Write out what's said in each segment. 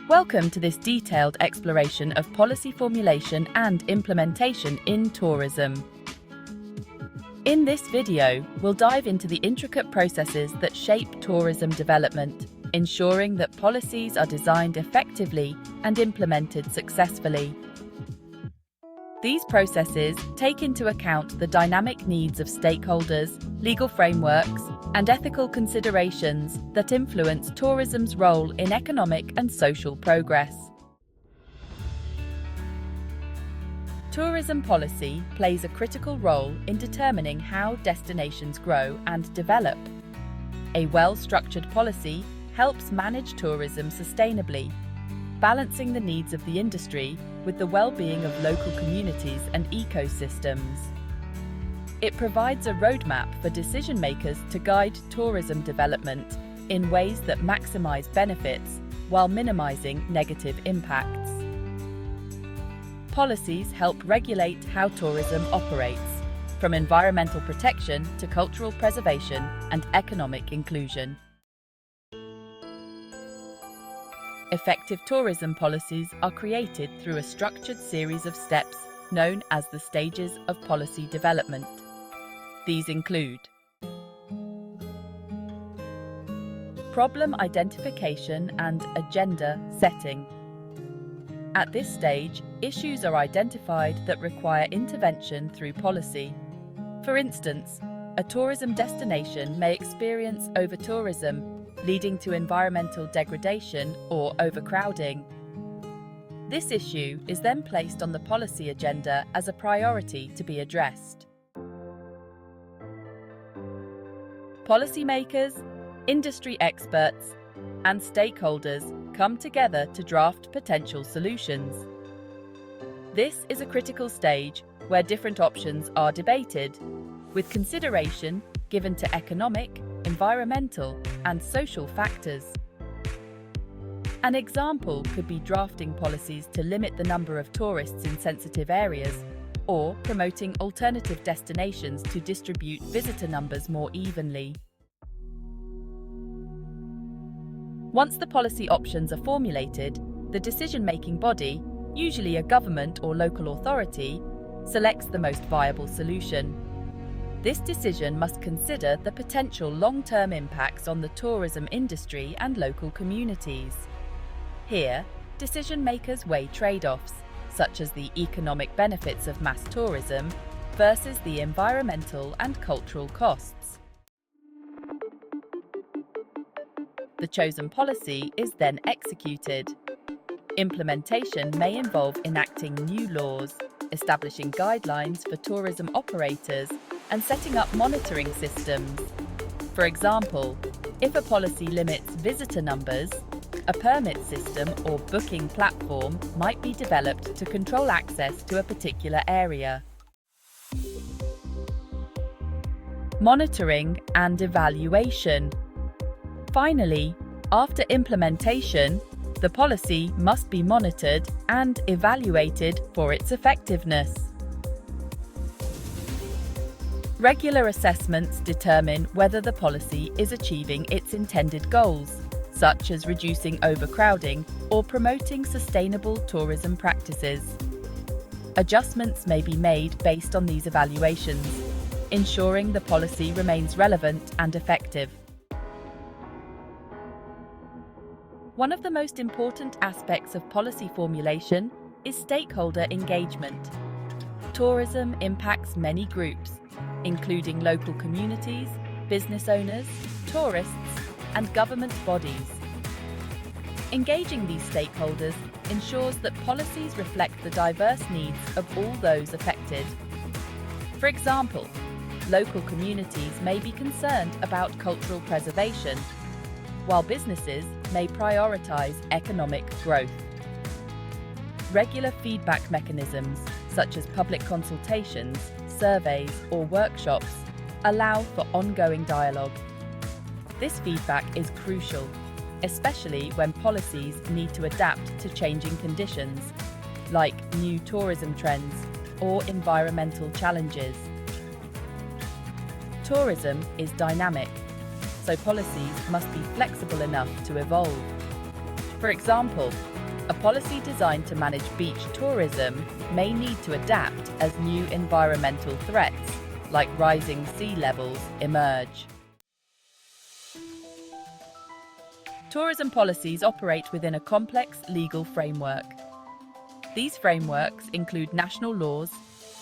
Welcome to this detailed exploration of policy formulation and implementation in tourism. In this video, we'll dive into the intricate processes that shape tourism development, ensuring that policies are designed effectively and implemented successfully. These processes take into account the dynamic needs of stakeholders, legal frameworks, and ethical considerations that influence tourism's role in economic and social progress. Tourism policy plays a critical role in determining how destinations grow and develop. A well-structured policy helps manage tourism sustainably, balancing the needs of the industry with the well-being of local communities and ecosystems. It provides a roadmap for decision-makers to guide tourism development in ways that maximize benefits while minimizing negative impacts. Policies help regulate how tourism operates, from environmental protection to cultural preservation and economic inclusion. Effective tourism policies are created through a structured series of steps known as the stages of policy development. These include problem identification and agenda setting. At this stage, issues are identified that require intervention through policy. For instance, a tourism destination may experience over-tourism, leading to environmental degradation or overcrowding. This issue is then placed on the policy agenda as a priority to be addressed. Policymakers, industry experts, and stakeholders come together to draft potential solutions. This is a critical stage where different options are debated, with consideration given to economic, environmental, and social factors. An example could be drafting policies to limit the number of tourists in sensitive areas, or promoting alternative destinations to distribute visitor numbers more evenly. Once the policy options are formulated, the decision-making body, usually a government or local authority, selects the most viable solution. This decision must consider the potential long-term impacts on the tourism industry and local communities. Here, decision-makers weigh trade-offs, such as the economic benefits of mass tourism versus the environmental and cultural costs. The chosen policy is then executed. Implementation may involve enacting new laws, establishing guidelines for tourism operators, and setting up monitoring systems. For example, if a policy limits visitor numbers, a permit system or booking platform might be developed to control access to a particular area. Monitoring and evaluation. Finally, after implementation, the policy must be monitored and evaluated for its effectiveness. Regular assessments determine whether the policy is achieving its intended goals, such as reducing overcrowding or promoting sustainable tourism practices. Adjustments may be made based on these evaluations, ensuring the policy remains relevant and effective. One of the most important aspects of policy formulation is stakeholder engagement. Tourism impacts many groups, including local communities, business owners, tourists, and government bodies. Engaging these stakeholders ensures that policies reflect the diverse needs of all those affected. For example, local communities may be concerned about cultural preservation, while businesses may prioritize economic growth. Regular feedback mechanisms, such as public consultations, surveys, or workshops, allow for ongoing dialogue. This feedback is crucial, especially when policies need to adapt to changing conditions, like new tourism trends or environmental challenges. Tourism is dynamic, so policies must be flexible enough to evolve. For example, A policy designed to manage beach tourism may need to adapt as new environmental threats, like rising sea levels, emerge. Tourism policies operate within a complex legal framework. These frameworks include national laws,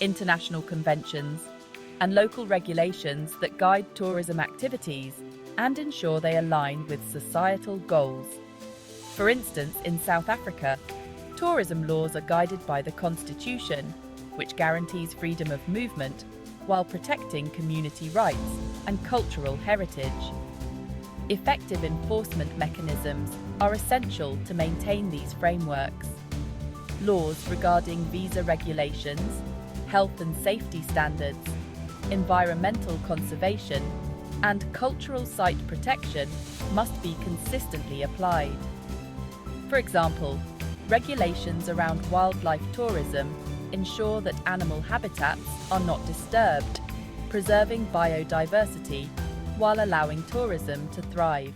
international conventions, and local regulations that guide tourism activities and ensure they align with societal goals. For instance, in South Africa, tourism laws are guided by the Constitution, which guarantees freedom of movement while protecting community rights and cultural heritage. Effective enforcement mechanisms are essential to maintain these frameworks. Laws regarding visa regulations, health and safety standards, environmental conservation, and cultural site protection must be consistently applied. For example, regulations around wildlife tourism ensure that animal habitats are not disturbed, preserving biodiversity while allowing tourism to thrive.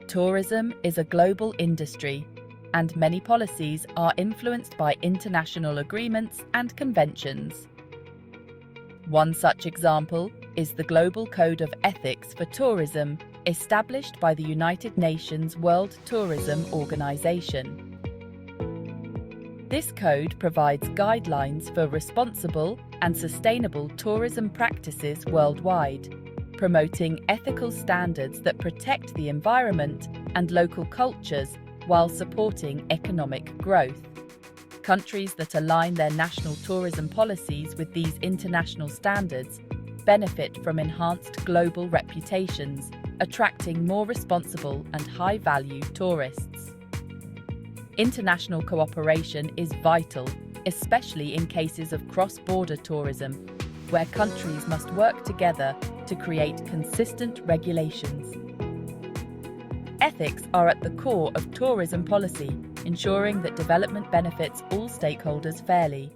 Tourism is a global industry, and many policies are influenced by international agreements and conventions. One such example is the Global Code of Ethics for Tourism, established by the United Nations World Tourism Organization. This code provides guidelines for responsible and sustainable tourism practices worldwide, promoting ethical standards that protect the environment and local cultures while supporting economic growth. Countries that align their national tourism policies with these international standards benefit from enhanced global reputations, attracting more responsible and high-value tourists. International cooperation is vital, especially in cases of cross-border tourism, where countries must work together to create consistent regulations. Ethics are at the core of tourism policy, ensuring that development benefits all stakeholders fairly.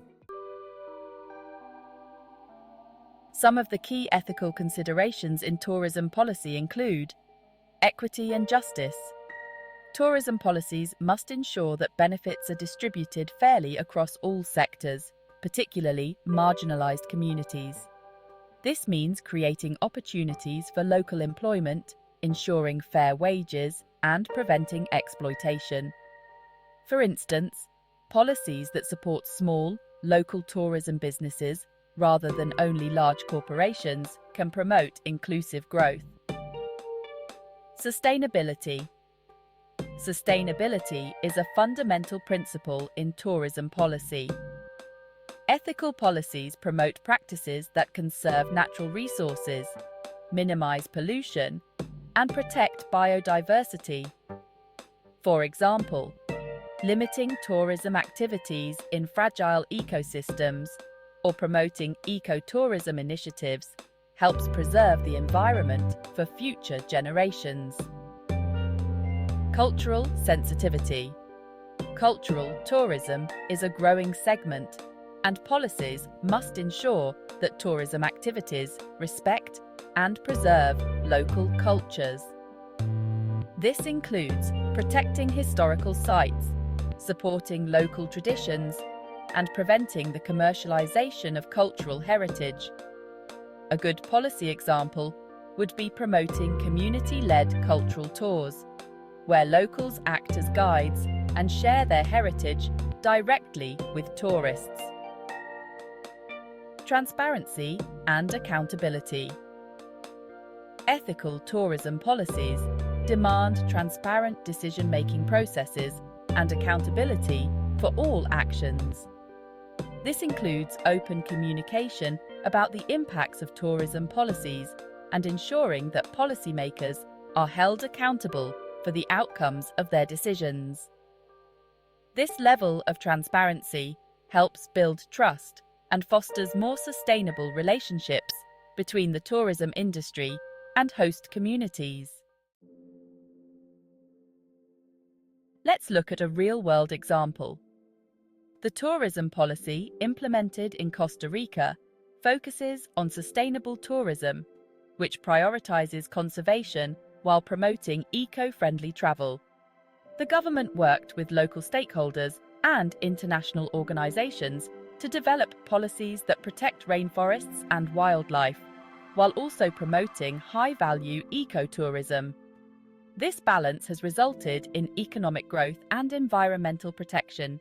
Some of the key ethical considerations in tourism policy include equity and justice. Tourism policies must ensure that benefits are distributed fairly across all sectors, particularly marginalized communities. This means creating opportunities for local employment, ensuring fair wages, and preventing exploitation. For instance, policies that support small, local tourism businesses rather than only large corporations can promote inclusive growth. Sustainability. Sustainability is a fundamental principle in tourism policy. Ethical policies promote practices that conserve natural resources, minimize pollution, and protect biodiversity. For example, limiting tourism activities in fragile ecosystems or promoting ecotourism initiatives helps preserve the environment for future generations. Cultural sensitivity. Cultural tourism is a growing segment, and policies must ensure that tourism activities respect and preserve local cultures. This includes protecting historical sites, supporting local traditions, and preventing the commercialization of cultural heritage. A good policy example would be promoting community-led cultural tours, where locals act as guides and share their heritage directly with tourists. Transparency and accountability. Ethical tourism policies demand transparent decision-making processes and accountability for all actions. This includes open communication about the impacts of tourism policies and ensuring that policymakers are held accountable for the outcomes of their decisions. This level of transparency helps build trust and fosters more sustainable relationships between the tourism industry and host communities. Let's look at a real-world example. The tourism policy implemented in Costa Rica focuses on sustainable tourism, which prioritizes conservation while promoting eco-friendly travel. The government worked with local stakeholders and international organizations to develop policies that protect rainforests and wildlife, while also promoting high-value ecotourism. This balance has resulted in economic growth and environmental protection,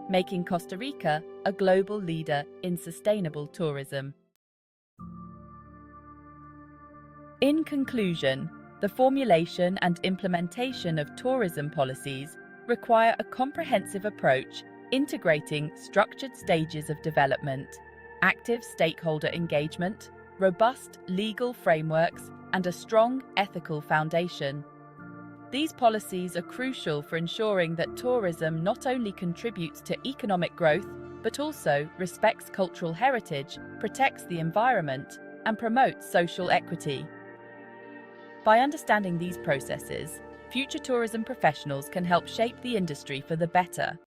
making Costa Rica a global leader in sustainable tourism. In conclusion, the formulation and implementation of tourism policies require a comprehensive approach integrating structured stages of development, active stakeholder engagement, robust legal frameworks, and a strong ethical foundation. These policies are crucial for ensuring that tourism not only contributes to economic growth, but also respects cultural heritage, protects the environment, and promotes social equity. By understanding these processes, future tourism professionals can help shape the industry for the better.